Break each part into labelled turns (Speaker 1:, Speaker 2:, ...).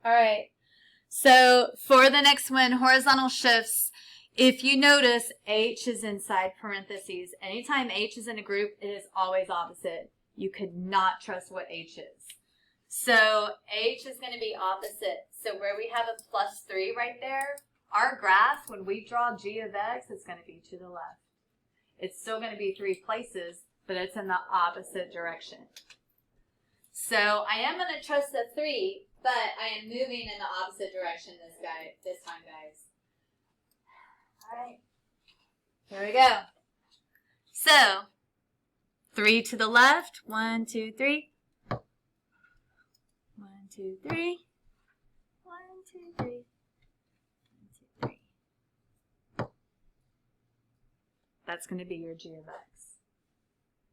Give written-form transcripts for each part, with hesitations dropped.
Speaker 1: All right. So for the next one, horizontal shifts, if you notice, H is inside parentheses. Anytime H is in a group, it is always opposite. You could not trust what H is. So H is going to be opposite. So where we have a +3 right there, our graph, when we draw G of X, it's going to be to the left. It's still going to be 3 places, but it's in the opposite direction. So I am going to trust the 3, but I am moving in the opposite direction this time, guys. All right. Here we go. So 3 to the left. 1, 2, 3. 1, 2, 3. 1, 2, 3. 1, 2, 3. That's going to be your G of X.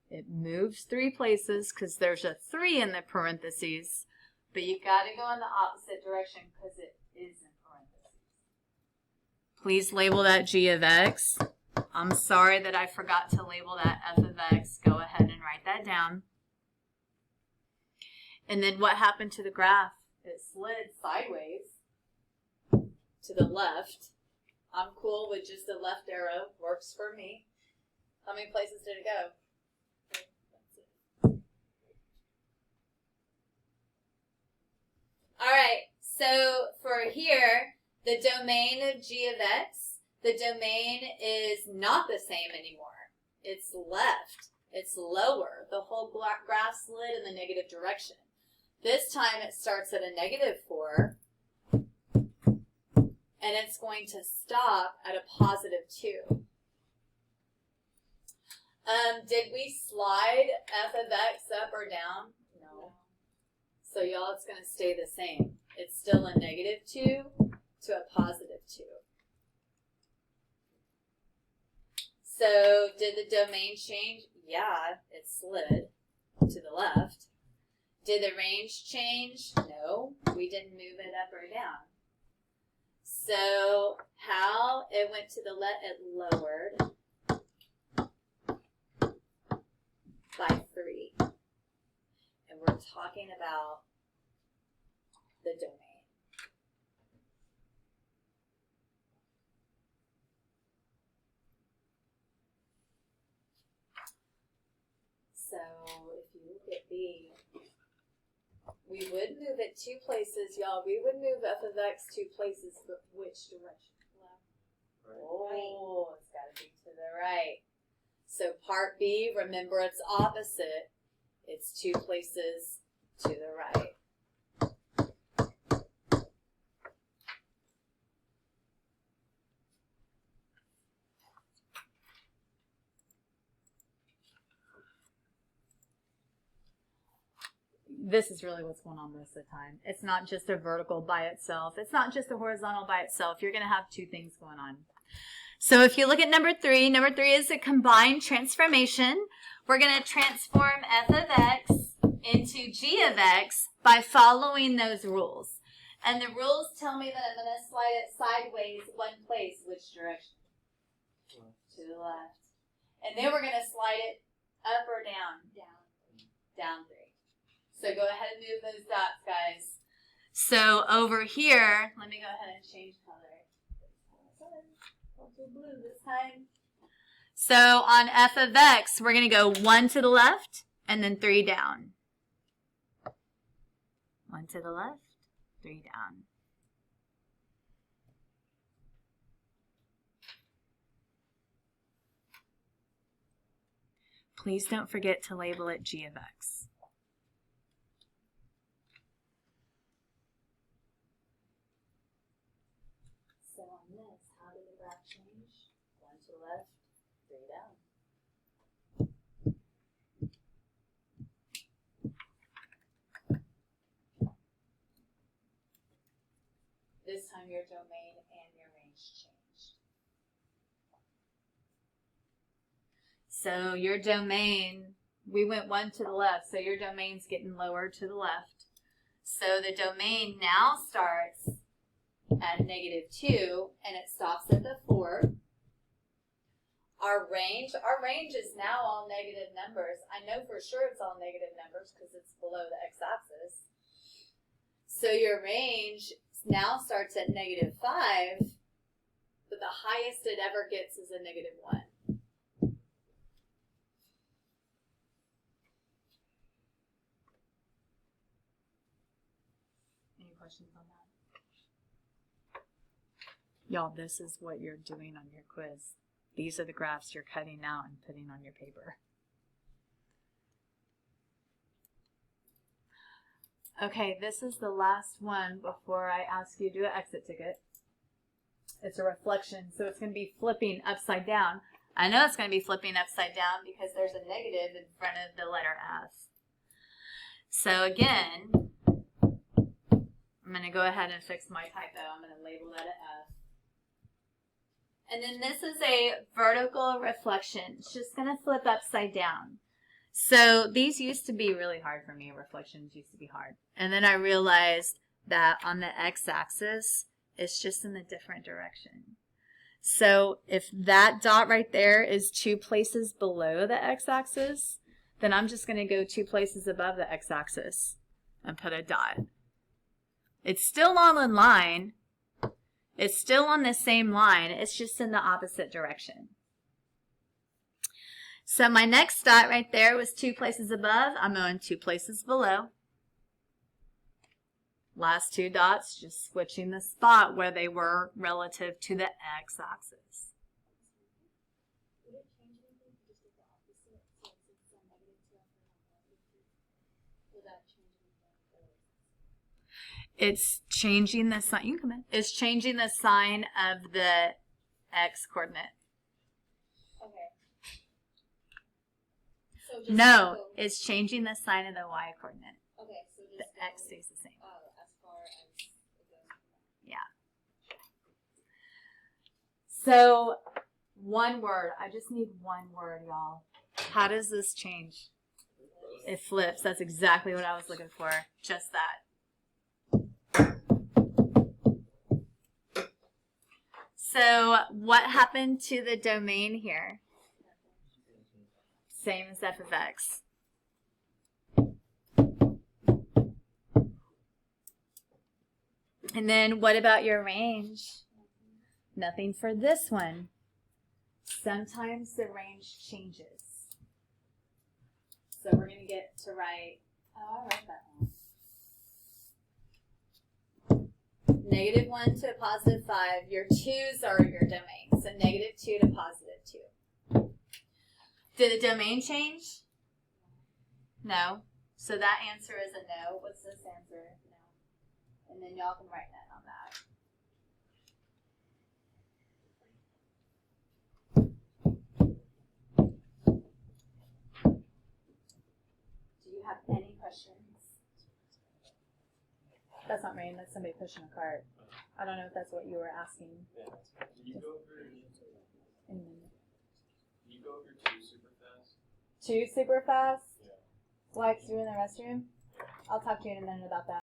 Speaker 1: It moves 3 places because there's a 3 in the parentheses, but you got to go in the opposite direction because it is in parentheses. Please label that G of X. I'm sorry that I forgot to label that F of X. Go ahead and write that down. And then what happened to the graph? It slid sideways to the left. I'm cool with just the left arrow. Works for me. How many places did it go? All right, so for here, the domain of G of X, the domain is not the same anymore. It's left. It's lower. The whole graph slid in the negative direction. This time it starts at a -4, and it's going to stop at a +2. Did we slide F of X up or down? No. So y'all, it's going to stay the same. It's still a -2 to a +2. So did the domain change? Yeah, it slid to the left. Did the range change? No, we didn't move it up or down. So how it went to the left, it lowered by 3. And we're talking about the domain. So if you look at B, we would move it 2 places, y'all. We would move F of X 2 places, but which direction? Left. Oh, it's got to be to the right. So part B, remember it's opposite. It's 2 places to the right. This is really what's going on most of the time. It's not just a vertical by itself. It's not just a horizontal by itself. You're going to have 2 things going on. So if you look at number 3 is a combined transformation. We're going to transform F of X into G of X by following those rules. And the rules tell me that I'm going to slide it sideways 1 place. Which direction? To the left. And then we're going to slide it up or down? Down 3. So go ahead and move those dots, guys. So over here, let me go ahead and change color. Blue this time. So on F of X, we're going to go 1 to the left and then 3 down. 1 to the left, 3 down. Please don't forget to label it G of X. So on this, how did the graph change? 1 to the left, 3 down. This time your domain and your range changed. So your domain, we went 1 to the left, so your domain's getting lower to the left. So the domain now starts at -2 and it stops at the 4. Our range is now all negative numbers. I know for sure it's all negative numbers because it's below the x-axis. So your range now starts at -5, but the highest it ever gets is a -1. Any questions on that? Y'all, this is what you're doing on your quiz. These are the graphs you're cutting out and putting on your paper. Okay, this is the last one before I ask you to do an exit ticket. It's a reflection, so it's going to be flipping upside down. I know it's going to be flipping upside down because there's a negative in front of the letter F. So again, I'm going to go ahead and fix my typo. I'm going to label that an F. And then this is a vertical reflection. It's just going to flip upside down. So these used to be really hard for me. Reflections used to be hard. And then I realized that on the x-axis, it's just in a different direction. So if that dot right there is 2 places below the x-axis, then I'm just going to go 2 places above the x-axis and put a dot. It's still on a line. It's still on the same line. It's just in the opposite direction. So my next dot right there was 2 places above. I'm going 2 places below. Last 2 dots, just switching the spot where they were relative to the x-axis. It's changing the sign. You can come in. It's changing the sign of the x coordinate. So no, it's changing the sign of the y coordinate. Okay, so just the x stays the same. As far as it goes. Yeah. So, one word. I just need one word, y'all. How does this change? It flips. That's exactly what I was looking for. Just that. So, what happened to the domain here? Same as f of x. And then what about your range? Nothing for this one. Sometimes the range changes. So we're going to get to write, oh, I wrote that one. -1 to +5. Your 2's are your domain. So -2 to +2. Did the domain change? No. So that answer is a no. What's this answer? No. And then y'all can write that on that. Do you have any questions? That's not rain. That's somebody pushing a cart. I don't know if that's what you were asking.
Speaker 2: Yeah, did you go over 2 super fast?
Speaker 1: 2 super fast?
Speaker 2: Yeah.
Speaker 1: Why? 'Cause you're in the restroom? I'll talk to you in a minute about that.